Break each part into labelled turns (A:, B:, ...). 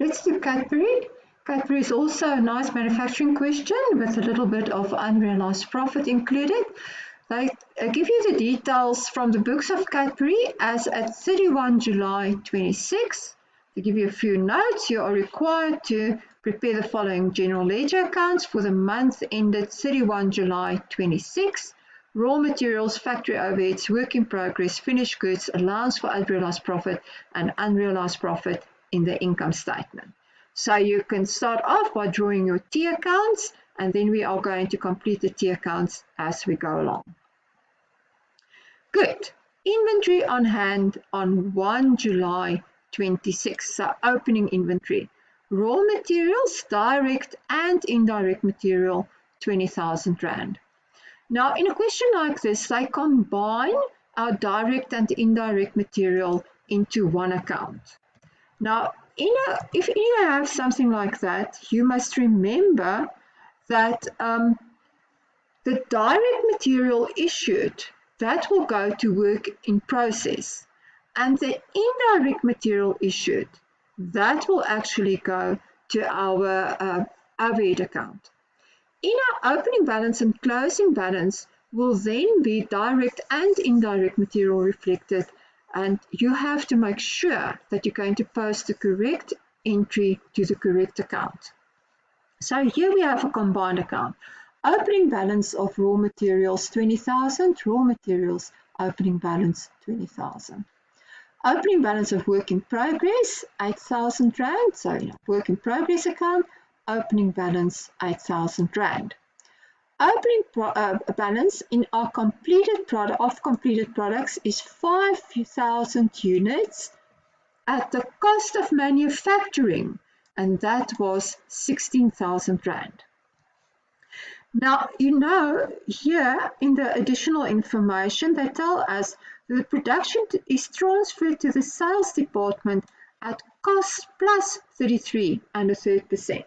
A: Let's do Cadbury. Cadbury is also a nice manufacturing question with a little bit of unrealized profit included. They give you the details from the books of Cadbury as at 31 July 26. To give you a few notes, you are required to prepare the following general ledger accounts for the month ended 31 July 26. Raw materials, factory overheads, work in progress, finished goods, allowance for unrealized profit, and unrealized profit in the income statement. So you can start off by drawing your T accounts, and then we are going to complete the T accounts as we go along. Good. Inventory on hand on 1 July 26, so opening inventory. Raw materials, direct and indirect material, 20,000 Rand. Now, in a question like this, they combine our direct and indirect material into one account. Now, if you have something like that, you must remember that the direct material issued, that will go to work in process. And the indirect material issued, that will actually go to our overhead account. In our opening balance and closing balance will then be direct and indirect material reflected, and you have to make sure that you're going to post the correct entry to the correct account. So here we have a combined account. Opening balance of raw materials 20,000, raw materials opening balance 20,000. Opening balance of work in progress 8,000 Rand, so in our work in progress account, opening balance 8,000 Rand. Opening balance in our completed products is 5,000 units at the cost of manufacturing, and that was 16,000 Rand. Now, you know, here in the additional information, they tell us that the production is transferred to the sales department at cost plus 33 1/3%.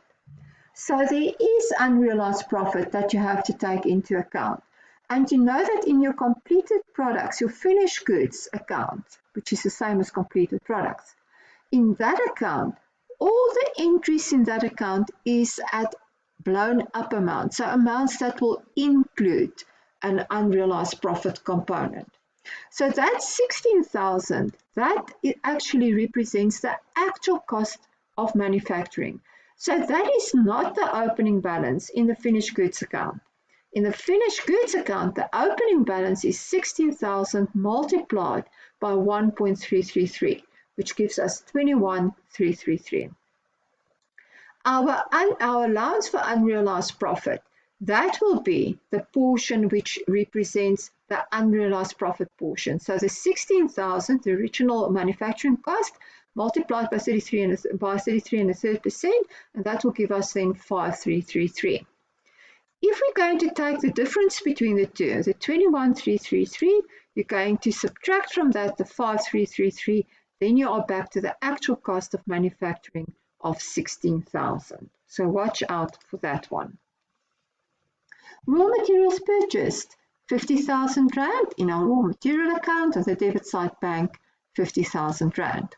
A: So there is unrealized profit that you have to take into account. And you know that in your completed products, your finished goods account, which is the same as completed products, in that account, all the entries in that account is at blown up amounts, so amounts that will include an unrealized profit component. So that 16,000, that it actually represents the actual cost of manufacturing. So that is not the opening balance in the finished goods account. In the finished goods account, the opening balance is 16,000 multiplied by 1.333, which gives us 21,333. Our allowance for unrealized profit, that will be the portion which represents the unrealized profit portion. So the 16,000, the original manufacturing cost, multiplied by 33 1/3%, and that will give us then 5,333. If we're going to take the difference between the two, the 21,333, you're going to subtract from that the 5,333, then you are back to the actual cost of manufacturing of 16,000. So watch out for that one. Raw materials purchased, 50,000 Rand in our raw material account at the debit side bank, 50,000 Rand.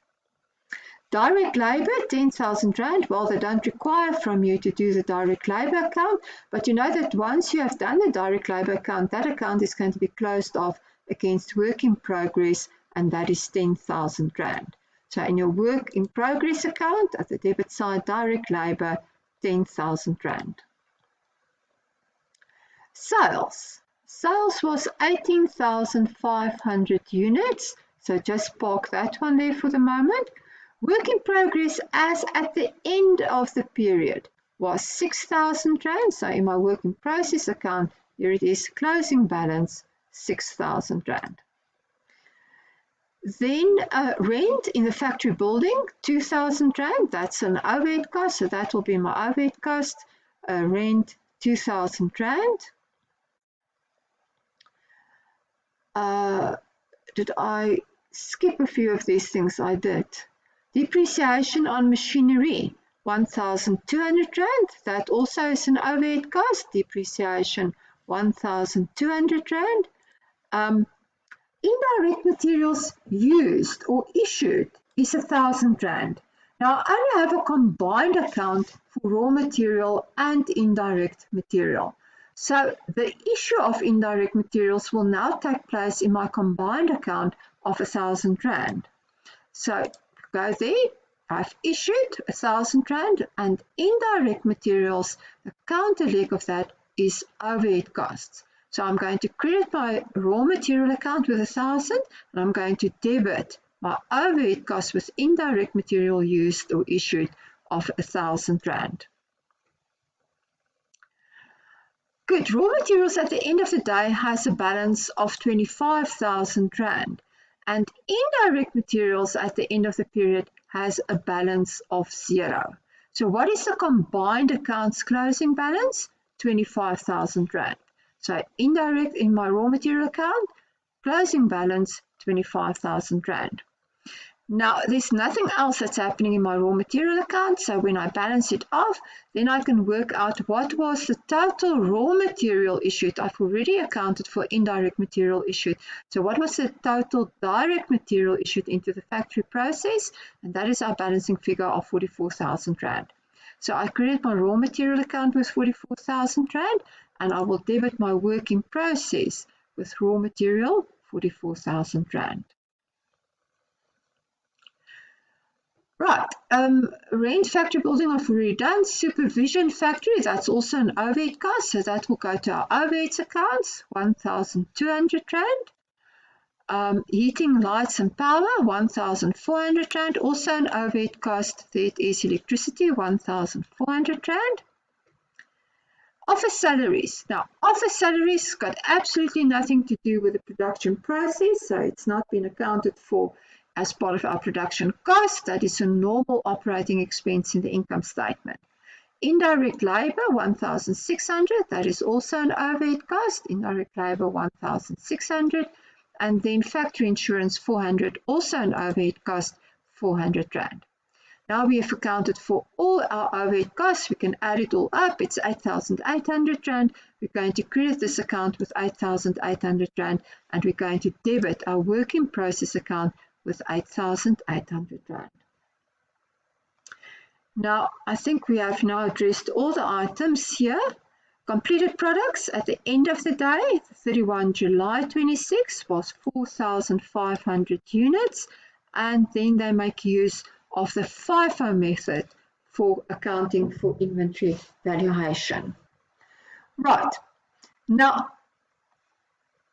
A: Direct labor, 10,000 Rand. Well, they don't require from you to do the direct labor account, but you know that once you have done the direct labor account, that account is going to be closed off against work in progress, and that is 10,000 Rand. So in your work in progress account at the debit side, direct labor, 10,000 Rand. Sales. Sales was 18,500 units. So just park that one there for the moment. Work in progress as at the end of the period was 6,000 Rand. So in my work in process account, here it is, closing balance, 6,000 Rand. Then rent in the factory building, 2,000 Rand. That's an overhead cost, so that will be my overhead cost. Rent, 2,000 Rand. Did I skip a few of these things? I did. Depreciation on machinery, 1,200 Rand. That also is an overhead cost. Depreciation, 1,200 Rand. Indirect materials used or issued is 1,000 Rand. Now I only have a combined account for raw material and indirect material. So the issue of indirect materials will now take place in my combined account of R1,000. So go there, I've issued R1,000 and indirect materials, the counter leg of that is overhead costs. So I'm going to credit my raw material account with 1,000 and I'm going to debit my overhead costs with indirect material used or issued of R1,000. Good. Raw materials at the end of the day has a balance of 25,000 Rand, and indirect materials at the end of the period has a balance of 0. So what is the combined accounts closing balance? 25,000 Rand. So indirect in my raw material account, closing balance 25,000 Rand. Now, there's nothing else that's happening in my raw material account, so when I balance it off, then I can work out what was the total raw material issued. I've already accounted for indirect material issued. So what was the total direct material issued into the factory process? And that is our balancing figure of 44,000 Rand. So I credit my raw material account with 44,000 Rand, and I will debit my work in process with raw material 44,000 Rand. Right, rent factory building I've already done. Supervision factory, that's also an overhead cost, so that will go to our overheads accounts, 1,200 Rand. Heating, lights and power, 1,400 Rand, also an overhead cost. That is electricity, 1,400 Rand. Office salaries. Now, office salaries got absolutely nothing to do with the production process, so it's not been accounted for as part of our production cost. That is a normal operating expense in the income statement. Indirect labor, 1,600. That is also an overhead cost. Indirect labor, 1,600. And then factory insurance, 400. Also an overhead cost, 400 Rand. Now we have accounted for all our overhead costs. We can add it all up. It's 8,800 Rand. We're going to credit this account with 8,800 Rand, and we're going to debit our work in process account with 8,800 Rand. Now, I think we have now addressed all the items here. Completed products at the end of the day, 31 July 26, was 4,500 units, and then they make use of the FIFO method for accounting for inventory valuation. Right, now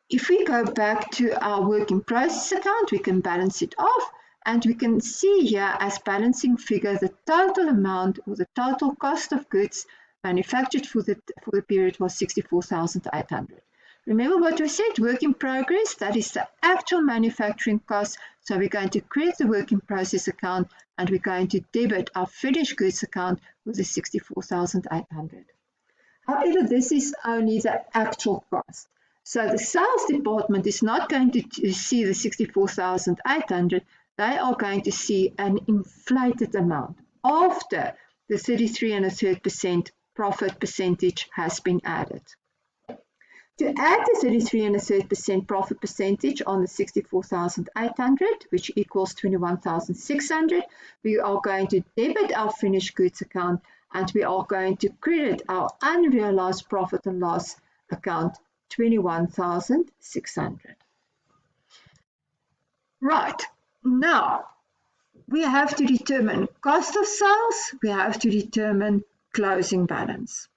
A: if we go back to our work in process account, we can balance it off, and we can see here as balancing figure the total amount or the total cost of goods manufactured for the period was 64,800. Remember what we said, work in progress, that is the actual manufacturing cost. So we're going to create the work in process account, and we're going to debit our finished goods account with the 64,800. However, this is only the actual cost. So the sales department is not going to see the 64,800. They are going to see an inflated amount after the 33.33% profit percentage has been added. To add the 33.33% profit percentage on the 64,800, which equals 21,600, we are going to debit our finished goods account, and we are going to credit our unrealized profit and loss account, 21,600. Right, now we have to determine cost of sales, we have to determine closing balance.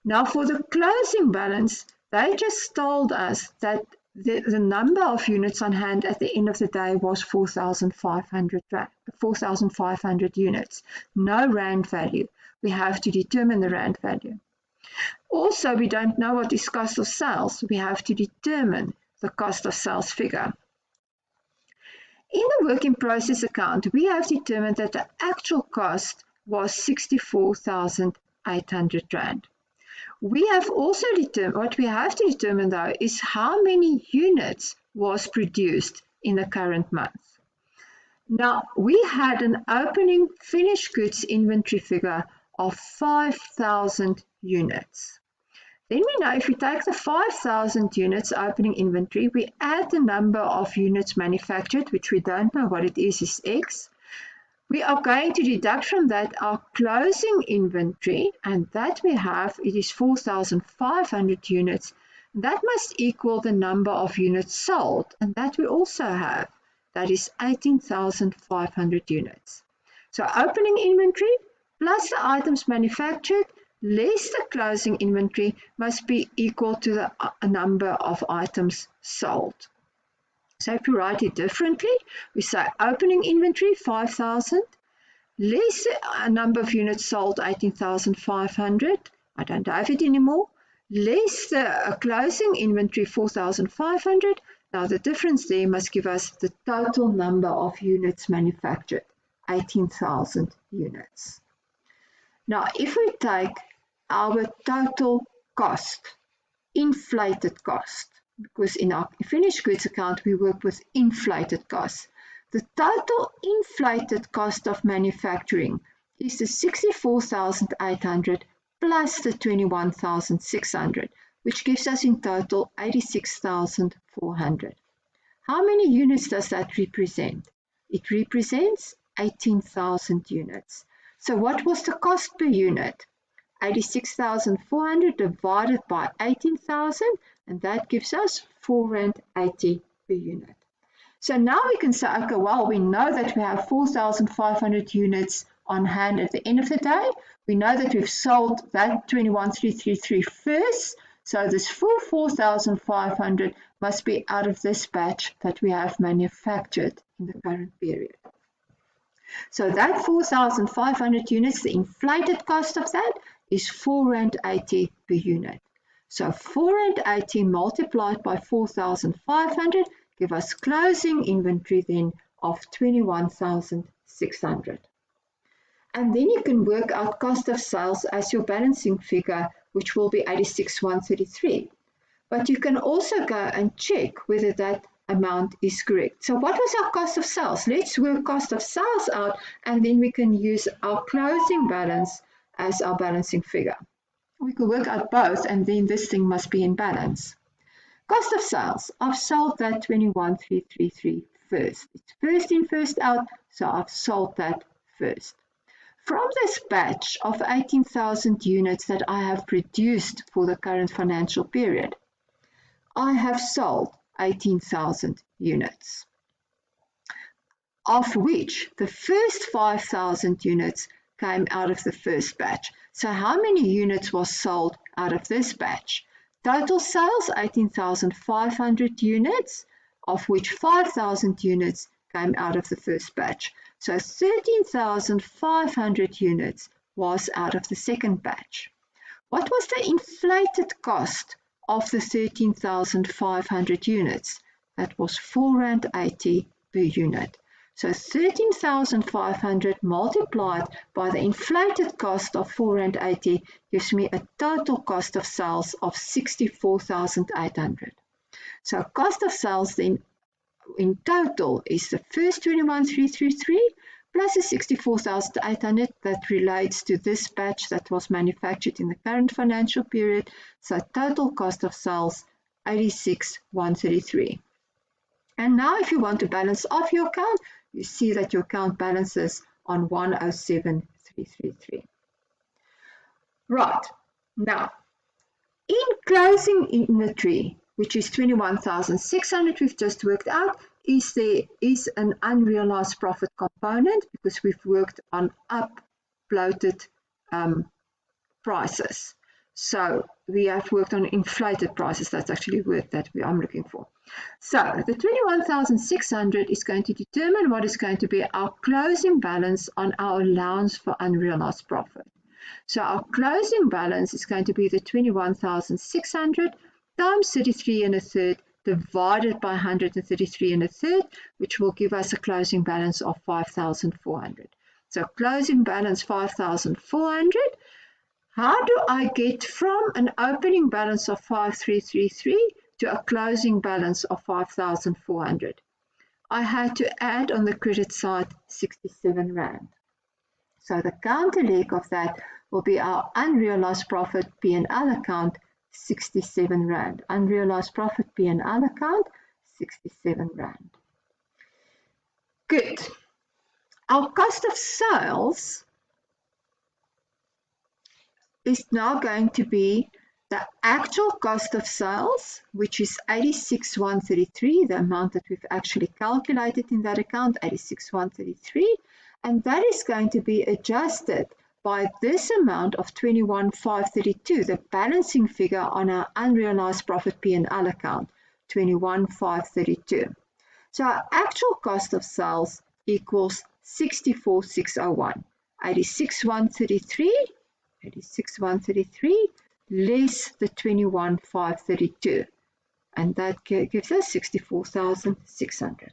A: Now for the closing balance, they just told us that the number of units on hand at the end of the day was 4,500 units, no Rand value. We have to determine the Rand value. Also, we don't know what is cost of sales. We have to determine the cost of sales figure. In the work in process account, we have determined that the actual cost was 64,800 Rand. We have also determined, what we have to determine though, is how many units was produced in the current month. Now, we had an opening finished goods inventory figure of 5,000 units. Then we know if we take the 5,000 units opening inventory, we add the number of units manufactured, which we don't know what it is X. We are going to deduct from that our closing inventory, and that we have, it is 4,500 units. That must equal the number of units sold, and that we also have. That is 18,500 units. So opening inventory plus the items manufactured less the closing inventory must be equal to the number of items sold. So if we write it differently, we say opening inventory 5,000, less a number of units sold 18,500. I don't have it anymore. Less the closing inventory 4,500. Now the difference there must give us the total number of units manufactured, 18,000 units. Now if we take our total cost, inflated cost, because in our finished goods account we work with inflated costs. The total inflated cost of manufacturing is the 64,800 plus the 21,600, which gives us in total 86,400. How many units does that represent? It represents 18,000 units. So what was the cost per unit? 86,400 divided by 18,000, and that gives us R4.80 per unit. So now we can say, okay, well, we know that we have 4,500 units on hand at the end of the day. We know that we've sold that 21,333 first. So this full 4,500 must be out of this batch that we have manufactured in the current period. So that 4,500 units, the inflated cost of that is R4.80 per unit. So R4.80 multiplied by 4,500 give us closing inventory then of 21,600. And then you can work out cost of sales as your balancing figure, which will be 86,133. But you can also go and check whether that amount is correct. So what was our cost of sales? Let's work cost of sales out, and then we can use our closing balance as our balancing figure. We could work out both, and then this thing must be in balance. Cost of sales, I've sold that 21,333 first. It's first in, first out, so I've sold that first. From this batch of 18,000 units that I have produced for the current financial period, I have sold 18,000 units, of which the first 5,000 units came out of the first batch. So how many units was sold out of this batch? Total sales, 18,500 units, of which 5,000 units came out of the first batch. So 13,500 units was out of the second batch. What was the inflated cost of the 13,500 units? That was R4.80 per unit. So 13,500 multiplied by the inflated cost of R4.80 gives me a total cost of sales of 64,800. So cost of sales then in total is the first 21,333 plus the 64,800 that relates to this batch that was manufactured in the current financial period. So total cost of sales 86,133. And now if you want to balance off your account, you see that your account balances on 107,333. Right, now in closing inventory, which is 21,600 we've just worked out, there is an unrealized profit component because we've worked on uploaded prices. So we have worked on inflated prices. That's actually the word that I'm looking for. So the 21,600 is going to determine what is going to be our closing balance on our allowance for unrealized profit. So our closing balance is going to be the 21,600 times 33 1/3 divided by 133 1/3, which will give us a closing balance of 5,400. So closing balance 5,400. How do I get from an opening balance of 5,333 to a closing balance of 5,400? I had to add on the credit side 67 Rand. So the counter leg of that will be our unrealized profit P&L account, 67 Rand. Unrealized profit P&L account, 67 Rand. Good. Our cost of sales is now going to be the actual cost of sales, which is 86,133, the amount that we've actually calculated in that account, 86,133, and that is going to be adjusted by this amount of 21,532, the balancing figure on our unrealized profit P&L account, 21,532. So our actual cost of sales equals 64,601, 86,133 less the 21,532, and that gives us 64,600.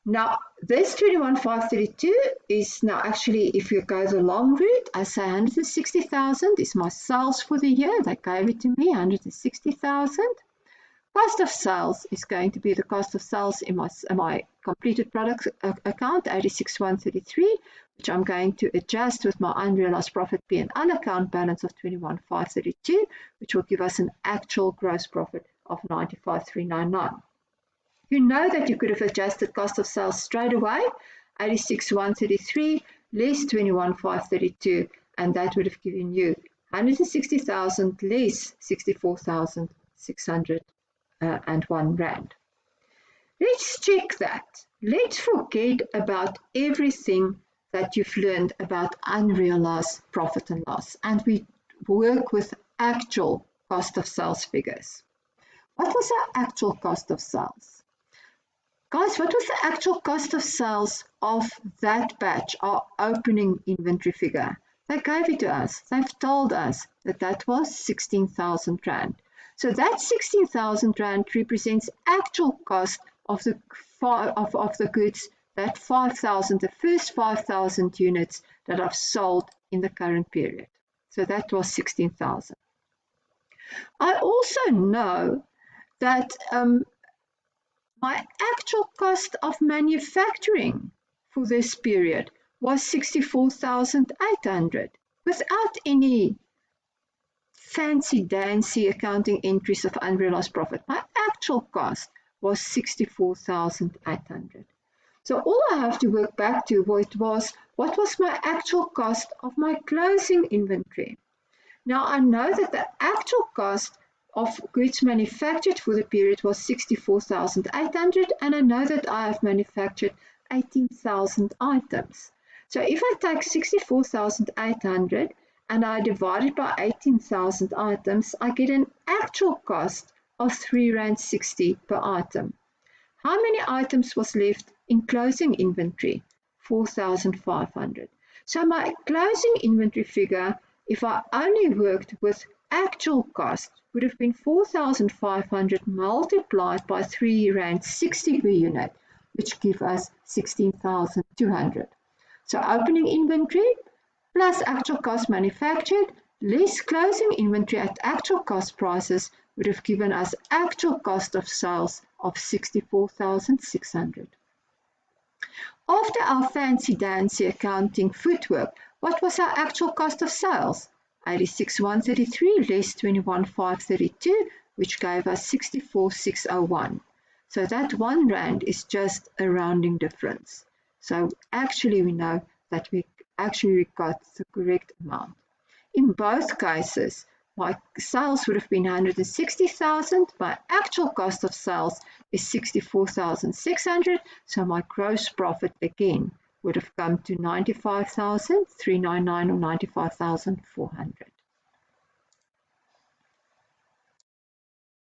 A: Now, this 21,532 is now actually, if you go the long route, I say 160,000 is my sales for the year. They gave it to me, 160,000. Cost of sales is going to be the cost of sales in my completed products account, 86,133, which I'm going to adjust with my unrealized profit P&L account balance of 21,532, which will give us an actual gross profit of 95,399. You know that you could have adjusted cost of sales straight away, 86,133 less 21,532, and that would have given you 160,000 less 64,601 rand. Let's check that. Let's forget about everything that you've learned about unrealized profit and loss, and we work with actual cost of sales figures. What was our actual cost of sales? Guys, what was the actual cost of sales of that batch, our opening inventory figure? They gave it to us. They've told us that that was 16,000 Rand. So that 16,000 Rand represents actual cost of the goods, that 5,000, the first 5,000 units that I've sold in the current period. So that was 16,000. I also know that my actual cost of manufacturing for this period was 64,800 without any fancy dancy accounting entries of unrealized profit. My actual cost was 64,800. So all I have to work back to was what was my actual cost of my closing inventory. Now I know that the actual cost of goods manufactured for the period was 64,800, and I know that I have manufactured 18,000 items. So if I take 64,800 and I divide it by 18,000 items, I get an actual cost of 3.60 Rand per item. How many items was left in closing inventory? 4,500. So my closing inventory figure, if I only worked with actual cost, would have been 4,500 multiplied by 3.60 Rand per unit, which gives us 16,200. So opening inventory plus actual cost manufactured less closing inventory at actual cost prices would have given us actual cost of sales of 64,600. After our fancy dancy accounting footwork, what was our actual cost of sales? 86,133 less 21,532, which gave us 64,601. So that 1 Rand is just a rounding difference. So actually we know that we actually got the correct amount. In both cases, my sales would have been 160,000. My actual cost of sales is 64,600. So my gross profit again would have come to 95,399 or 95,400.